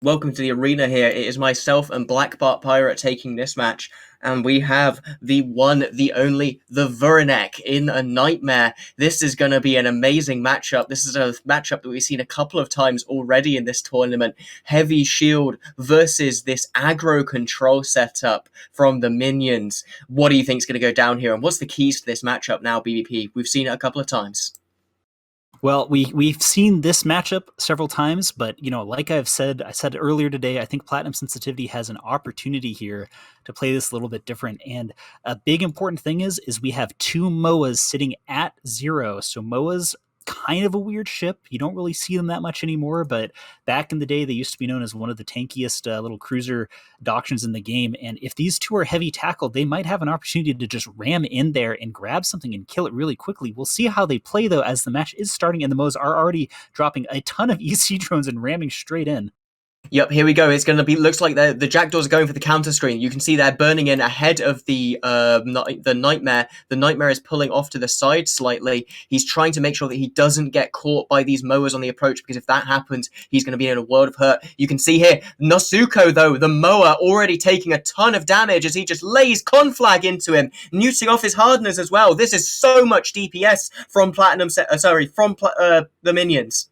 Welcome to the arena here. It is myself and Black Bart Pirate taking this match, and we have the one, the only, the Voronek in a nightmare. This is going to be an amazing matchup. This is a matchup that we've seen a couple of times already in this tournament. Heavy shield versus this aggro control setup from the minions. What do you think is going to go down here, and what's the keys to this matchup now, BBP? We've seen it a couple of times. Well, we've seen this matchup several times, but like I said earlier today, I think Platinum Sensitivity has an opportunity here to play this a little bit different. And a big important thing is we have two MOAs sitting at 0. So MOAs kind of a weird ship. You don't really see them that much anymore, but back in the day, they used to be known as one of the tankiest little cruiser doctrines in the game. And if these two are heavy tackled, they might have an opportunity to just ram in there and grab something and kill it really quickly. We'll see how they play, though, as the match is starting, and the Moes are already dropping a ton of EC drones and ramming straight in. Yep, here we go. It's going to be. Looks like the jackdaws are going for the counter screen. You can see they're burning in ahead of the nightmare. The nightmare is pulling off to the side slightly. He's trying to make sure that he doesn't get caught by these mowers on the approach, because if that happens, he's going to be in a world of hurt. You can see here Nosuko, though, the mower, already taking a ton of damage as he just lays conflag into him, muting off his hardeners as well. This is so much DPS from the minions.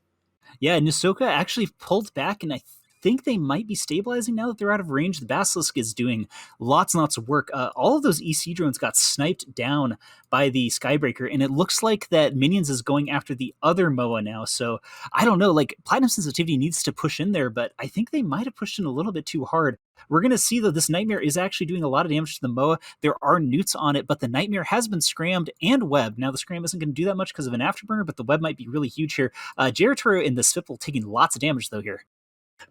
Yeah, Nisoka actually pulled back, and I think they might be stabilizing now that they're out of range. The Basilisk is doing lots and lots of work. All of those EC drones got sniped down by the Skybreaker, and it looks like that Minions is going after the other MOA now. So I don't know, like Platinum Sensitivity needs to push in there, but I think they might have pushed in a little bit too hard. We're going to see, though, this Nightmare is actually doing a lot of damage to the MOA. There are newts on it, but the Nightmare has been scrammed and webbed. Now, the scram isn't going to do that much because of an afterburner, but the web might be really huge here. Geritoro and the Svipple taking lots of damage, though, here.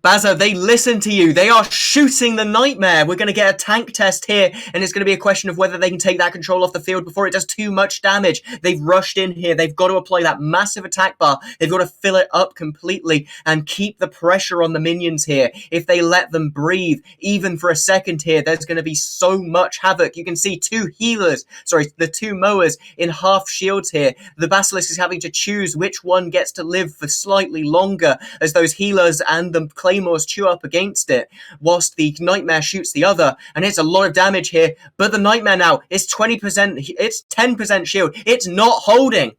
Bazo, they listen to you. They are shooting the nightmare. We're going to get a tank test here, and it's going to be a question of whether they can take that control off the field before it does too much damage. They've rushed in here. They've got to apply that massive attack bar. They've got to fill it up completely and keep the pressure on the minions here. If they let them breathe, even for a second here, there's going to be so much havoc. You can see the two mowers in half shields here. The Basilisk is having to choose which one gets to live for slightly longer as those healers and the Claymores chew up against it, whilst the Nightmare shoots the other, and it's a lot of damage here. But the Nightmare now is 20%, it's 10% shield. It's not holding.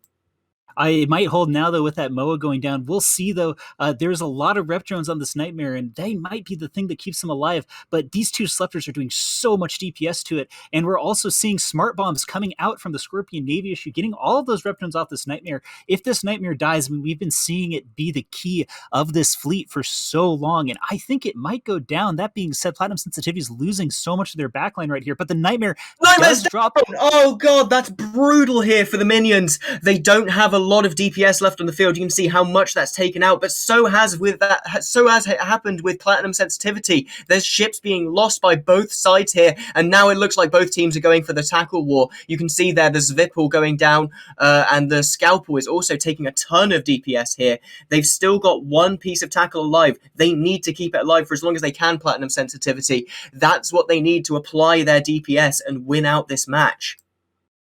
It might hold now, though, with that MOA going down. We'll see, though. There's a lot of rep drones on this Nightmare, and they might be the thing that keeps them alive. But these two Sleepers are doing so much DPS to it. And we're also seeing smart bombs coming out from the Scorpion Navy issue, getting all of those rep drones off this Nightmare. If this Nightmare dies, I mean, we've been seeing it be the key of this fleet for so long, and I think it might go down. That being said, Platinum Sensitivity is losing so much of their backline right here, but the Nightmare does drop. Oh god, that's brutal here for the minions. They don't have a lot of DPS left on the field. You can see how much that's taken out, but so has it happened with Platinum Sensitivity. There's ships being lost by both sides here, and now it looks like both teams are going for the tackle war. You can see there the Zvipple going down, and the Scalpel is also taking a ton of DPS here. They've still got one piece of tackle alive. They need to keep it alive for as long as they can, Platinum Sensitivity. That's what they need to apply their DPS and win out this match.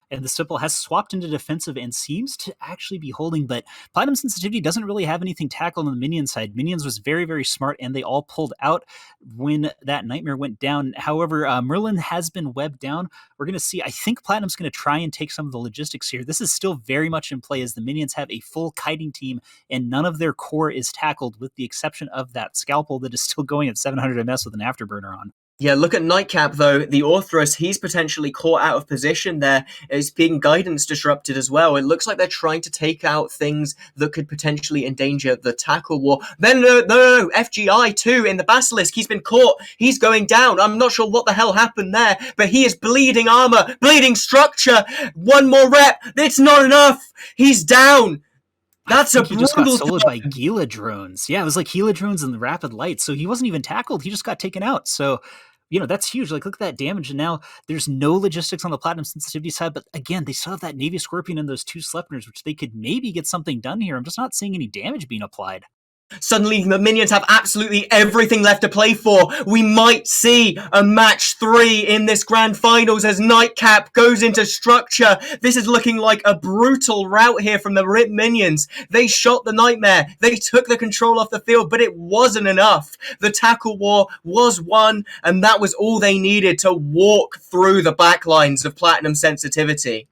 And the Stipple has swapped into defensive and seems to actually be holding, but Platinum Sensitivity doesn't really have anything tackled on the Minion side. Minions was very, very smart, and they all pulled out when that Nightmare went down. However, Merlin has been webbed down. We're going to see, I think Platinum's going to try and take some of the logistics here. This is still very much in play as the Minions have a full kiting team, and none of their core is tackled, with the exception of that Scalpel that is still going at 700 MS with an afterburner on. Yeah, look at Nightcap, though. The Orthrus, he's potentially caught out of position there. Is being guidance disrupted as well. It looks like they're trying to take out things that could potentially endanger the tackle war. Then, no, FGI, too, in the Basilisk. He's been caught. He's going down. I'm not sure what the hell happened there, but he is bleeding armor, bleeding structure. One more rep. It's not enough. He's down. That's a brutal. He just got soloed by Gila drones. Yeah, it was like Gila drones and the rapid light. So he wasn't even tackled. He just got taken out. So, that's huge. Like, look at that damage. And now there's no logistics on the Platinum Sensitivity side. But again, they still have that Navy Scorpion and those two Sleipners, which they could maybe get something done here. I'm just not seeing any damage being applied. Suddenly, the minions have absolutely everything left to play for. We might see a match 3 in this grand finals as Nightcap goes into structure. This is looking like a brutal rout here from the Rip minions. They shot the Nightmare. They took the control off the field, but it wasn't enough. The tackle war was won, and that was all they needed to walk through the backlines of Platinum Sensitivity.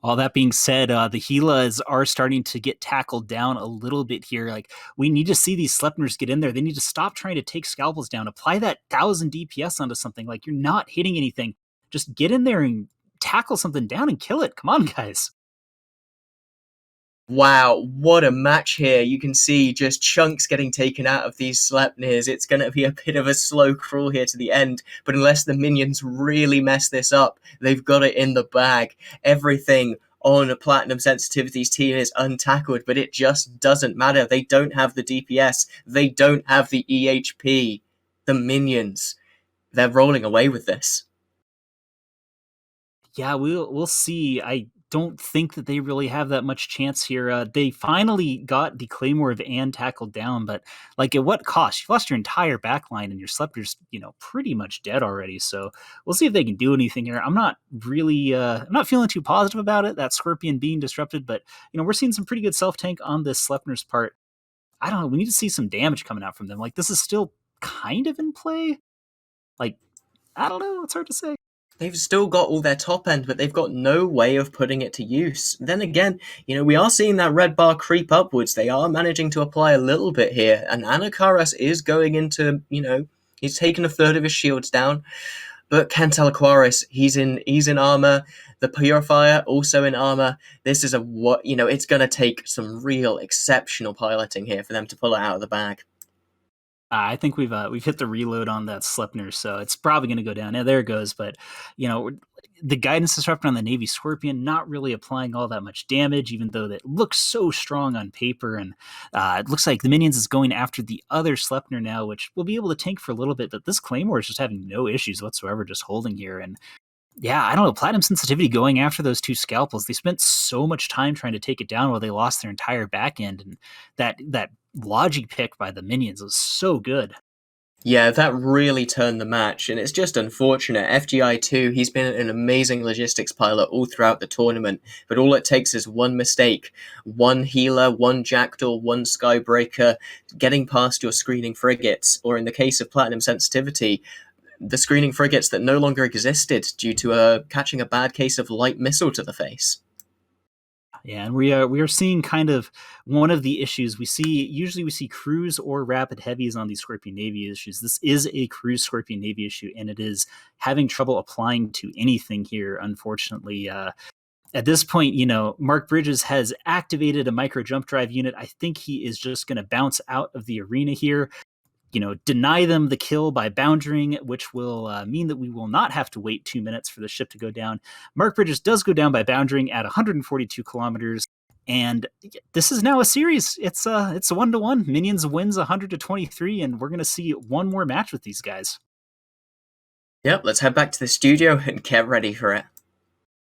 All that being said, the Gilas are starting to get tackled down a little bit here. Like, we need to see these Sleipnirs get in there. They need to stop trying to take scalpels down. Apply that 1,000 DPS onto something. Like, you're not hitting anything. Just get in there and tackle something down and kill it. Come on, guys. Wow, what a match here. You can see just chunks getting taken out of these Sleipnirs. It's going to be a bit of a slow crawl here to the end, but unless the minions really mess this up, they've got it in the bag. Everything on a Platinum Sensitivity's team is untackled, but it just doesn't matter. They don't have the DPS. They don't have the EHP. The minions, they're rolling away with this. Yeah, we'll see. I don't think that they really have that much chance here. They finally got the Claymore of Anne tackled down, but like at what cost? You've lost your entire backline and your Sleipnir's, pretty much dead already. So we'll see if they can do anything here. I'm not really, I'm not feeling too positive about it. That Scorpion being disrupted, but we're seeing some pretty good self tank on this Sleipnir's part. I don't know. We need to see some damage coming out from them. Like, this is still kind of in play. Like, I don't know. It's hard to say. They've still got all their top end, but they've got no way of putting it to use. Then again, we are seeing that red bar creep upwards. They are managing to apply a little bit here, and Anakaras is going into, he's taken a third of his shields down. But Cantalaquaris, he's in armor. The Purifier also in armor. This is it's going to take some real exceptional piloting here for them to pull it out of the bag. I think we've hit the reload on that Sleipnir, so it's probably going to go down. Yeah, there it goes. But the guidance disruptor on the Navy Scorpion not really applying all that much damage, even though that looks so strong on paper. And it looks like the minions is going after the other Sleipnir now, which will be able to tank for a little bit. But this Claymore is just having no issues whatsoever, just holding here. And yeah, I don't know. Platinum Sensitivity going after those two scalpels. They spent so much time trying to take it down while they lost their entire back end, and that logic pick by the minions was so good. Yeah, that really turned the match, and it's just unfortunate. FGI2, he's been an amazing logistics pilot all throughout the tournament, but all it takes is one mistake, one healer, one jackdaw, one skybreaker, getting past your screening frigates, or in the case of Platinum Sensitivity, the screening frigates that no longer existed due to catching a bad case of light missile to the face. Yeah, and we are seeing kind of one of the issues we see. Usually we see cruise or rapid heavies on these Scorpion Navy issues. This is a cruise Scorpion Navy issue, and it is having trouble applying to anything here, unfortunately. At this point, Mark Bridges has activated a micro jump drive unit. I think he is just going to bounce out of the arena here. Deny them the kill by boundering, which will mean that we will not have to wait 2 minutes for the ship to go down. Mark Bridges does go down by boundering at 142 kilometers, and this is now a series. It's a 1-1. Minions wins 100-23, and we're going to see one more match with these guys. Yep, let's head back to the studio and get ready for it.